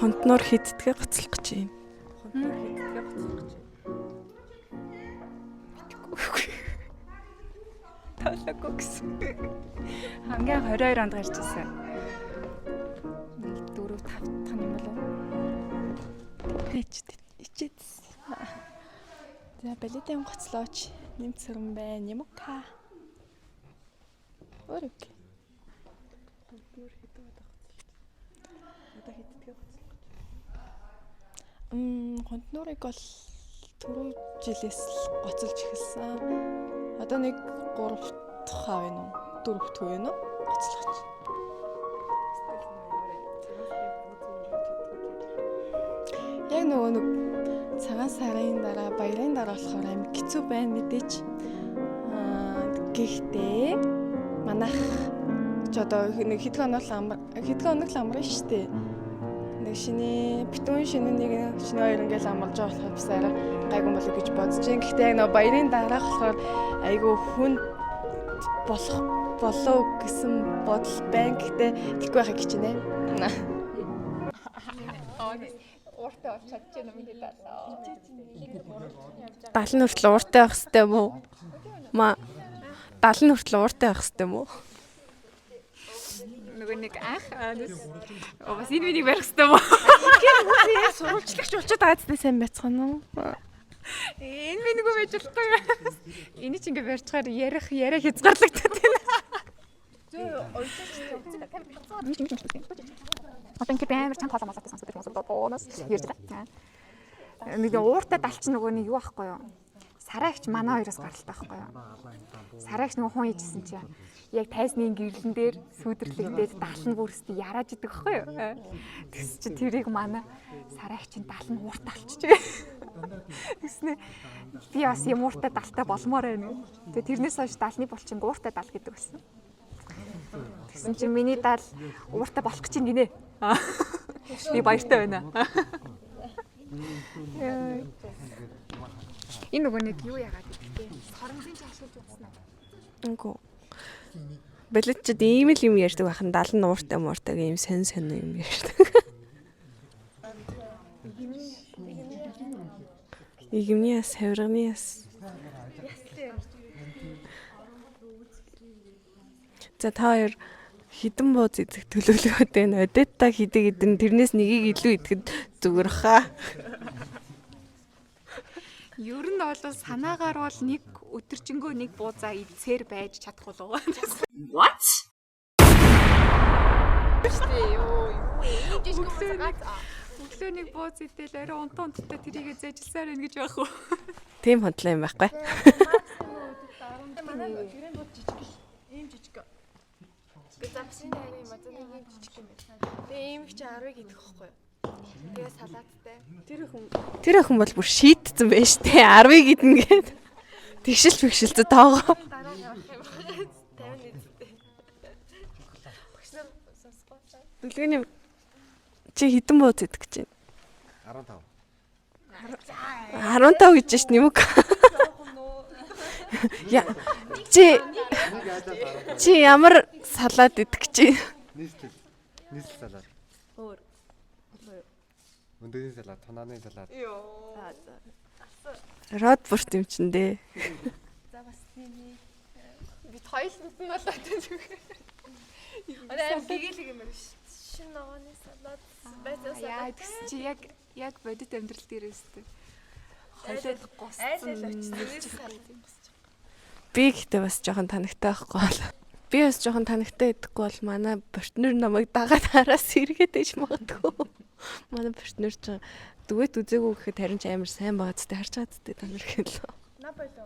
Хонтноор хиддгээ гоцлох гэж юм. Хонтноор хиддгээ гоцлох гэж. Толоко гэсэн. Хамгийн 22 онд гарч ирсэн. 1 4 5 дахь юм болов уу? Ичээд. За балетын гоцлооч нэмт сэрэн байна юм уу ка. Өрөг. Хонтноор хиддгээ гоцлох. Одоо хиддгээ гоцлох. Хонтноорыг бол түрүү жилээс л гоцолж эхэлсэн. Одоо нэг 3 дахь хав юм уу? 4 дахь юм уу? Гоцлооч. Яг нөгөө нэг цагаан сарын дараа, баярын дараа болохоор амиг хэцүү байна мэдээч. Гэхдээ манайх ч одоо нэг хэдэн хоног л амраа штэ. Нэг шинэ битүүн шинэ нэг шинэ хоёр ингээл амлаж байгаа болохоор бас арай гайгүй болов гэж бодож байна. Гэхдээ яг нөгөө баярын дараа болохоор айгүй хүн болов гэсэн бодол байна. Гэхдээ тэггүй байхыг хичнээн. Ууртай болж чадчихна юм хэлээ даа. 70 хүртэл ууртай байх хэрэгтэй юм уу? 70 хүртэл ууртай байх хэрэгтэй юм уу? Нөгөө нэг анх бас энэ видеог барих хэрэгтэй юм уу? Гэр сурвалжлагч болчиход байгаа зү сайн байцгаана уу? Энэ видеог байж болтой. Эний ч ингээ барьчихаар яриа хязгаарлагдаад байна. Одоо ингээ баймар чанга хоолоо малаад сонсоод байсан боонос ярьж байгаа. Нэг ууртай далч нөгөө нэг юу ахгүй юу? Сараагч манай хоёроос гаралтай байхгүй юу? Сараагч нөгөө хүн ижсэн чи яг тайсны гэрлэн дээр сүудрлэгдээд далн бүрстэй ярааж идэг байхгүй юу? Тэгс чи тэрийг манай сараагчийн далн ууртай алчиж. Тэгснэ би бас юм ууртай далтай болмоор байна. Тэгээ тэрнээс хойш далны булчин ууртай дал гэдэг байсан. Тэгсэн чи миний дал ууртай болох гэж юм гинэ. Би баяртай байна. Энэ нөгөө нэг юу яагаад гэдэг вэ? Соромжийн чашуулж утсан уу? Үгүй. Балетчид ийм л юм ярьдаг байхan 70 ууртай мууртай ийм сонь юм ярьдаг. Игмниас хаврагниас. За та хоёр хідэн бууз идэх төлөвлөгөөтэй байна. Одетта хідэг идэн тэрнээс нэгийг илүү идэхэд зүгээр хаа. Ер нь бол санаагаар бол нэг өдөржингөө нэг буузаа идсээр байж чадах болов. What? Өглөө нэг бууз идэл арай унттай тэрийгэ зэжилсээр байна гэж байх уу? Тийм хондлоо юм байхгүй. Манай гэрэн бод жижиг биш. Ийм жижиг. Замсын дайрын мазаны ийм жижиг юм байна. Тэгээ ийм их чи 10-ыг идэх байхгүй юу? Тэгээ салааттай. Тэр охин бол бүр шийтцэн байж тээ 10-ыг идэн гээд. Тэгшилцээ тоогоо. Дараа нь явах юм байна. 50 нийттэй. Багшнаар сонсгоо. Дүлгэний чи хідэн бууз идэх гэж байна? 15. 15 гэж шít юм уу? Я чи ямар салаад идэх гэж байна? Нийслэл салаад. Өөр. Өндөрийн салаад, тунааны салаад. Родбурт юм чин дээ. За бас тийм би тойлонд нь болоод байна. Одоо гэгээлэг юм байна ш. Шин ногооны салаад байцаа Яа салаад. тэгс чи яг бодит амьдрал дээр өстэй. Хойлоод госцсон. Би гэхдээ бас жоохон танигтай байхгүй бол. Би бас жоохон танигтай идэхгүй бол манай партнер намайг дагаад араас сэргээд ээж магадгүй. Манай партнер ч дүгэт үзээгүй гэхэд харин ч амар сайн байгаа зү харж байгаа зү та нар хэлээ. На болоо.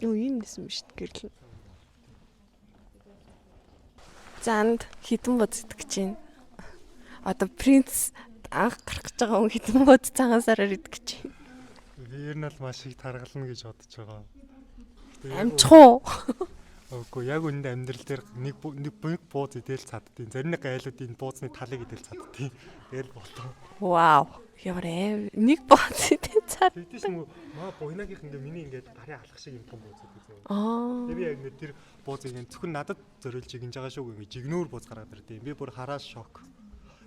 Юу юм нэсэн биш гэрэл. Занд хитэн бод идэх гэж байна. Одоо принц анх гарах гэж байгаа хүн хитэн бод цагаан сараар идэх гэж байна. Би ер нь л маш их таргална гэж бодож байгаа. Амчхуу. Үгүй яг үүнд амьдрал дээр нэг бууз идэл цаддیں۔ Зарим нэг айлууд энэ буузны талыг идэл цаддیں۔ Тэгэл болов. Вау. Ямар нэг бооц идэ цаад. Тэгдэж юм уу? Маа буйнагийнх ингээ миний ингээд гарын алах шиг юм том бууз гэдэг. Аа. Би яг нэг тэр буузыг энэ зөвхөн надад зориулж игнж байгаа шүү ингээ жигнүүр бууз гаргаад ирдээ. Би бүр хараа шок.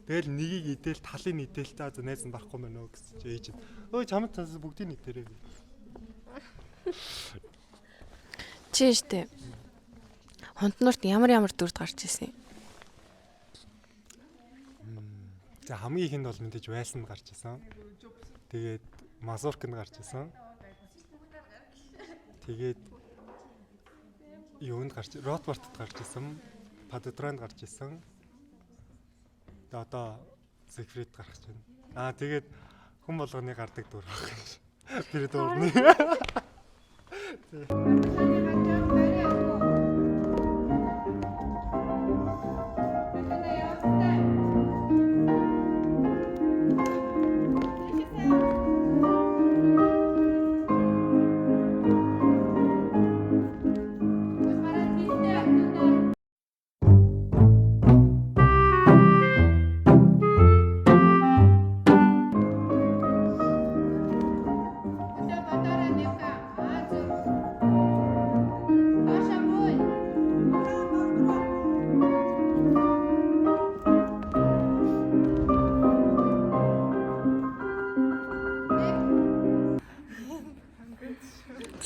Тэгэл нэгийг идэл талын идэл та найз нь барахгүй мэнэ үү гэж ээж. Өө чамд цаас бүгдийг нийтээрээ. Чи штэ. Хонтнуурт ямар дүрд гарч ирсэн юм? За хамгийн ихэнд бол мэдээж вайлсанд гарч исэн. Тэгээд мазурканд гарч исэн. Тэгээд юунд гарч Ротбартт гарч исэн. Падутранд гарч исэн. Тэгээд одоо Зигфрид гарч байна. Тэгээд хүн болгоны гардаг дүр баг. Тэр дурны.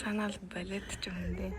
Санаал балет ч юм дээ.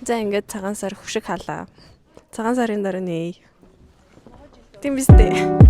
За ингээд цагаан сар хөшиг халаа. Цагаан сарын дараа нэ. Тийм биз дээ.